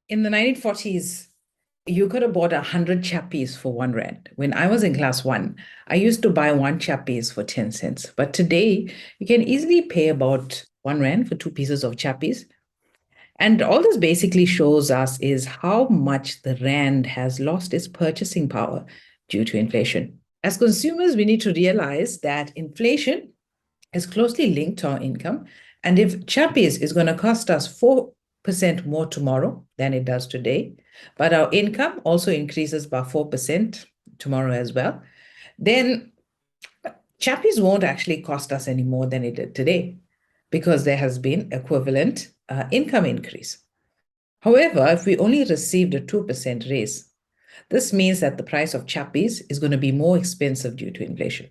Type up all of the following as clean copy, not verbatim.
In the 1940s, you could have bought 100 chappies for 1 rand. When I was in class one, I used to buy one chappies for 10 cents. But today, you can easily pay about 1 rand for two pieces of chappies. And all this basically shows us is how much the rand has lost its purchasing power due to inflation. As consumers, we need to realize that inflation is closely linked to our income. And if Chappies is going to cost us 4% more tomorrow than it does today, but our income also increases by 4% tomorrow as well, then Chappies won't actually cost us any more than it did today because there has been equivalent income increase. However, if we only received a 2% raise, this means that the price of Chappies is going to be more expensive due to inflation.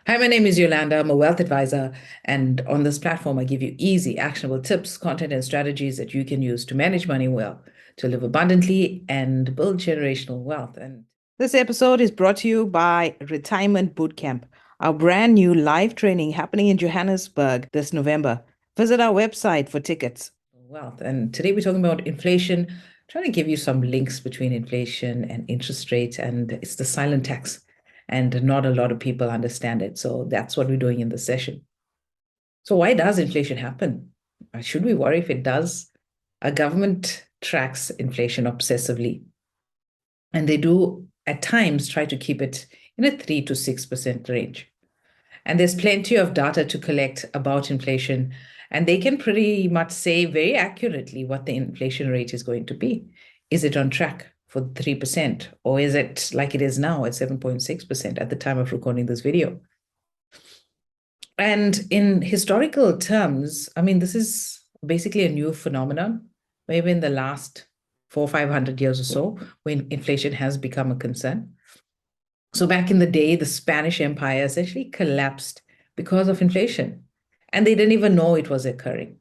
Hi, my name is Yolanda. I'm a wealth advisor. And on this platform, I give you easy, actionable tips, content, and strategies that you can use to manage money well, to live abundantly, and build generational wealth. And this episode is brought to you by Retirement Bootcamp, our brand new live training happening in Johannesburg this November. Visit our website for tickets. Wealth. And today we're talking about inflation, trying to give you some links between inflation and interest rates, and it's the silent tax. And not a lot of people understand it. So that's what we're doing in this session. So why does inflation happen? Should we worry if it does? A government tracks inflation obsessively. And they do, at times, try to keep it in a 3 to 6% range. And there's plenty of data to collect about inflation. And they can pretty much say very accurately what the inflation rate is going to be. Is it on track for 3%? Or is it like it is now at 7.6% at the time of recording this video? And in historical terms, I mean, this is basically a new phenomenon, maybe in the last 400-500 years or so, when inflation has become a concern. So back in the day, the Spanish Empire essentially collapsed because of inflation, and they didn't even know it was occurring.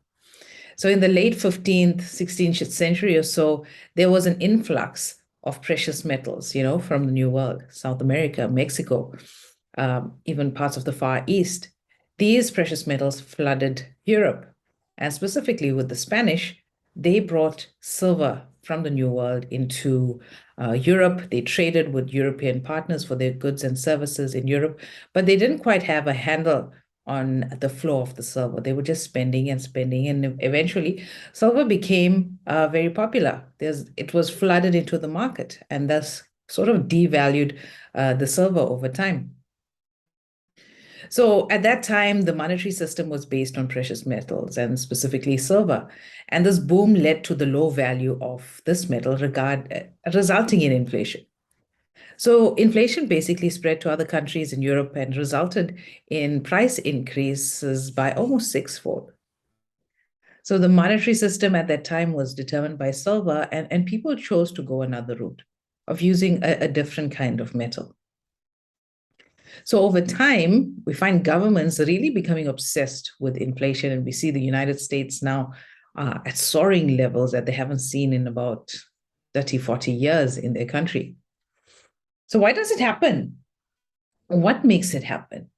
So in the late 15th, 16th century or so, there was an influx of precious metals, from the New World, South America, Mexico, even parts of the Far East. These precious metals flooded Europe, and specifically with the Spanish, they brought silver from the New World into Europe. They traded with European partners for their goods and services in Europe, but they didn't quite have a handle on the flow of the silver. They were just spending and spending, and eventually silver became very popular. It was flooded into the market, and thus sort of devalued the silver over time. So at that time, the monetary system was based on precious metals and specifically silver. And this boom led to the low value of this metal, resulting in inflation. So inflation basically spread to other countries in Europe and resulted in price increases by almost sixfold. So the monetary system at that time was determined by silver, and people chose to go another route of using a different kind of metal. So over time, we find governments really becoming obsessed with inflation, and we see the United States now at soaring levels that they haven't seen in about 30, 40 years in their country. So why does it happen? What makes it happen?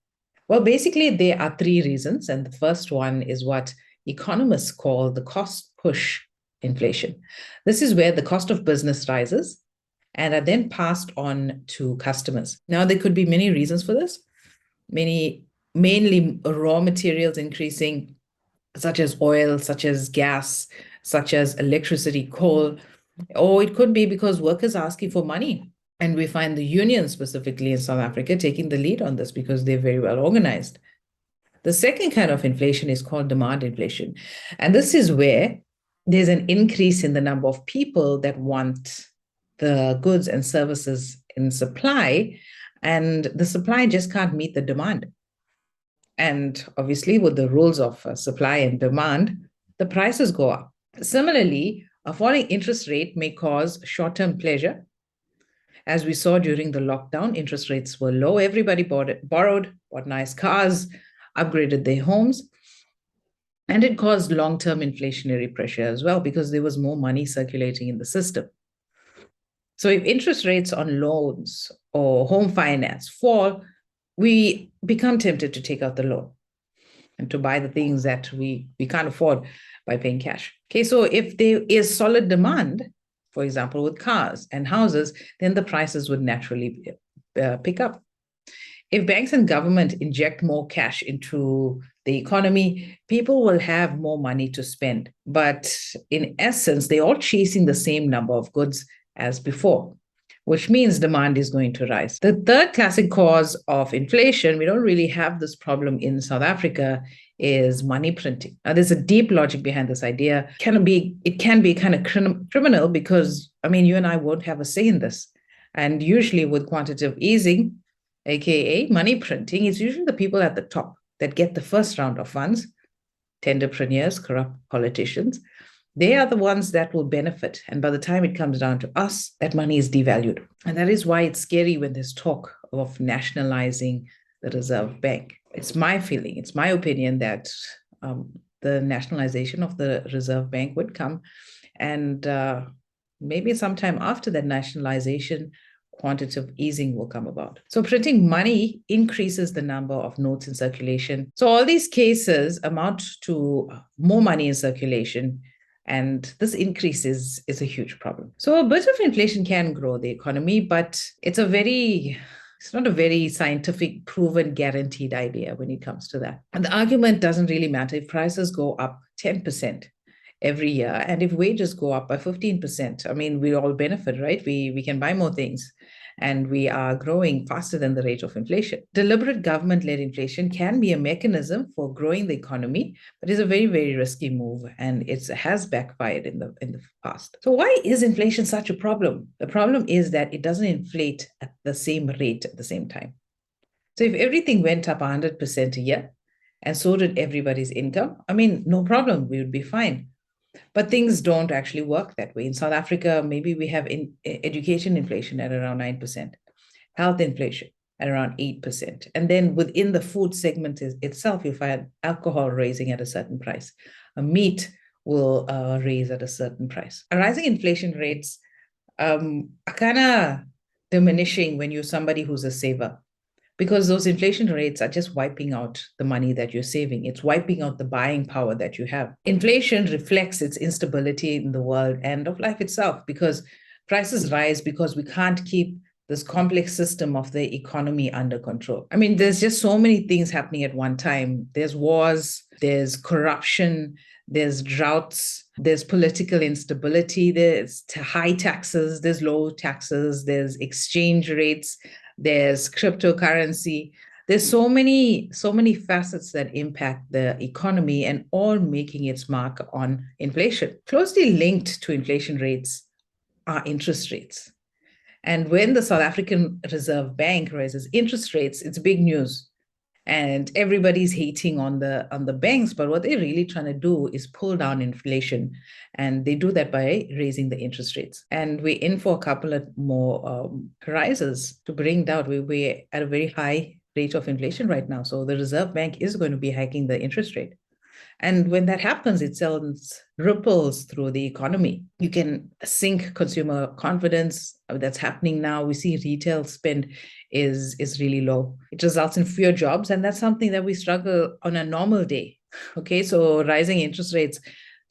Well, basically, there are three reasons. And the first one is what economists call the cost push inflation. This is where the cost of business rises and are then passed on to customers. Now, there could be many reasons for this, mainly raw materials increasing, such as oil, such as gas, such as electricity, coal, or it could be because workers are asking for money. And we find the unions specifically in South Africa taking the lead on this because they're very well organized. The second kind of inflation is called demand inflation. And this is where there's an increase in the number of people that want the goods and services in supply, and the supply just can't meet the demand. And obviously, with the rules of supply and demand, the prices go up. Similarly, a falling interest rate may cause short-term pleasure. As we saw during the lockdown, interest rates were low. Everybody borrowed, bought nice cars, upgraded their homes. And it caused long-term inflationary pressure as well because there was more money circulating in the system. So if interest rates on loans or home finance fall, we become tempted to take out the loan and to buy the things that we can't afford. by paying cash. Okay, so if there is solid demand, for example, with cars and houses, then the prices would naturally pick up. If banks and government inject more cash into the economy, people will have more money to spend. But in essence, they're all chasing the same number of goods as before, which means demand is going to rise. The third classic cause of inflation, we don't really have this problem in South Africa, is money printing. Now, there's a deep logic behind this idea. It can be kind of criminal because, I mean, you and I won't have a say in this. And usually with quantitative easing, aka money printing, it's usually the people at the top that get the first round of funds, tenderpreneurs, corrupt politicians. They are the ones that will benefit. And by the time it comes down to us, that money is devalued. And that is why it's scary when there's talk of nationalizing the Reserve Bank. It's my feeling, it's my opinion that the nationalization of the Reserve Bank would come. And maybe sometime after that nationalization, quantitative easing will come about. So printing money increases the number of notes in circulation. So all these cases amount to more money in circulation, and this increase is a huge problem. So a bit of inflation can grow the economy, but it's not a very scientific, proven, guaranteed idea when it comes to that. And the argument doesn't really matter if prices go up 10% every year, and if wages go up by 15%, I mean, we all benefit, right? We can buy more things, and we are growing faster than the rate of inflation. Deliberate government-led inflation can be a mechanism for growing the economy, but it's a very, very risky move, and it has backfired in the past. So why is inflation such a problem? The problem is that it doesn't inflate at the same rate at the same time. So if everything went up 100% a year, and so did everybody's income, I mean, no problem, we would be fine. But things don't actually work that way. In South Africa, maybe we have education inflation at around 9%, health inflation at around 8%. And then within the food segment itself, you find alcohol raising at a certain price. Meat will raise at a certain price. Rising inflation rates are kind of diminishing when you're somebody who's a saver, because those inflation rates are just wiping out the money that you're saving. It's wiping out the buying power that you have. Inflation reflects its instability in the world and of life itself, because prices rise because we can't keep this complex system of the economy under control. I mean, there's just so many things happening at one time. There's wars, there's corruption, there's droughts, there's political instability, there's high taxes, there's low taxes, there's exchange rates, there's cryptocurrency. There's so many facets that impact the economy, and all making its mark on inflation. Closely linked to inflation rates are interest rates. And when the South African Reserve Bank raises interest rates, it's big news. And everybody's hating on the banks, but what they're really trying to do is pull down inflation, and they do that by raising the interest rates. And we're in for a couple of more rises to bring down. We're at a very high rate of inflation right now, so the Reserve Bank is going to be hiking the interest rate. And when that happens, it sends ripples through the economy. You can sink consumer confidence. That's happening now. We see retail spend is really low. It results in fewer jobs, and that's something that we struggle on a normal day. Okay, so rising interest rates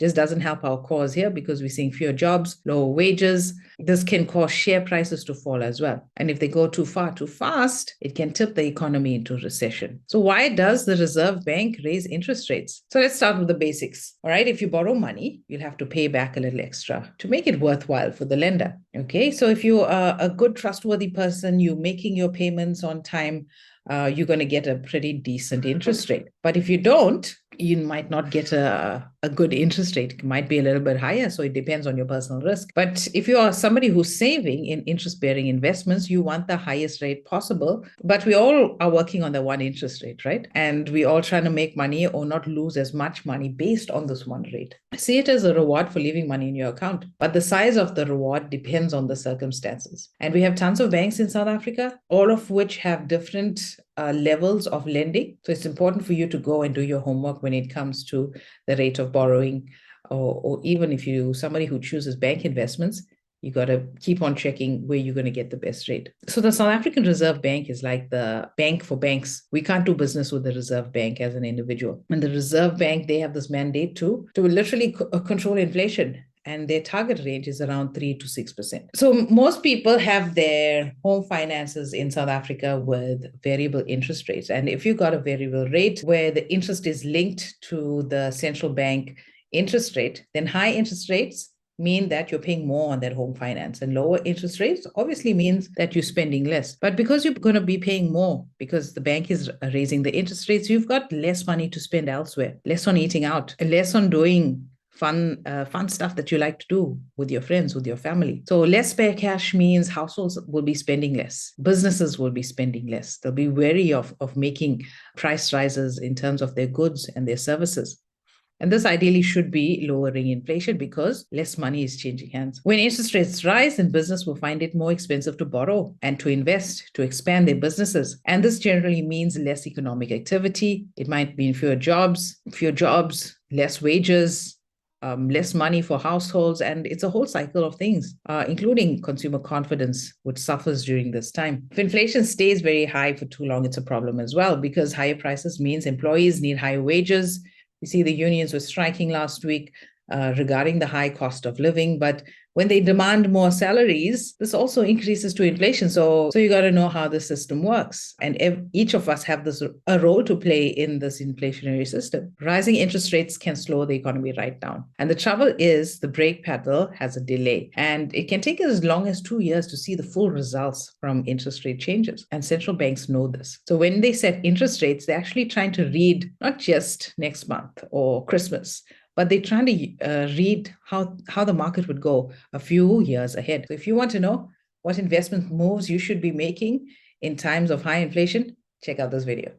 just doesn't help our cause here, because we're seeing fewer jobs, lower wages. This can cause share prices to fall as well. And if they go too far, too fast, it can tip the economy into recession. So why does the Reserve Bank raise interest rates? So let's start with the basics. All right, if you borrow money, you'll have to pay back a little extra to make it worthwhile for the lender. Okay, so if you are a good, trustworthy person, you're making your payments on time, you're going to get a pretty decent interest rate. But if you don't, you might not get a good interest rate. It might be a little bit higher, so it depends on your personal risk. But if you are somebody who's saving in interest-bearing investments, you want the highest rate possible. But we all are working on the one interest rate, right? And we all trying to make money or not lose as much money based on this one rate. See it as a reward for leaving money in your account. But the size of the reward depends on the circumstances. And we have tons of banks in South Africa, all of which have different levels of lending. So it's important for you to go and do your homework when it comes to the rate of borrowing, or even if you're somebody who chooses bank investments, You got to keep on checking where you're going to get the best rate. So the South African Reserve Bank is like the bank for banks. We can't do business with the Reserve Bank as an individual. And the Reserve Bank, they have this mandate to literally control inflation. And their target range is around 3 to 6%. So most people have their home finances in South Africa with variable interest rates. And if you got a variable rate where the interest is linked to the central bank interest rate, then high interest rates mean that you're paying more on that home finance, and lower interest rates obviously means that you're spending less. But because you're going to be paying more because the bank is raising the interest rates, you've got less money to spend elsewhere, less on eating out, less on doing fun stuff that you like to do with your friends, with your family. So less spare cash means households will be spending less. Businesses will be spending less. They'll be wary of making price rises in terms of their goods and their services. And this ideally should be lowering inflation because less money is changing hands. When interest rates rise, then business will find it more expensive to borrow and to invest, to expand their businesses. And this generally means less economic activity. It might mean fewer jobs, less wages, less money for households, and it's a whole cycle of things, including consumer confidence, which suffers during this time. If inflation stays very high for too long, it's a problem as well, because higher prices means employees need higher wages. You see, the unions were striking last week regarding the high cost of living, but when they demand more salaries, this also increases to inflation. So you got to know how the system works. And each of us have a role to play in this inflationary system. Rising interest rates can slow the economy right down. And the trouble is the brake pedal has a delay. And it can take as long as 2 years to see the full results from interest rate changes. And central banks know this. So when they set interest rates, they're actually trying to read not just next month or Christmas, but they're trying to read how the market would go a few years ahead. So if you want to know what investment moves you should be making in times of high inflation, check out this video.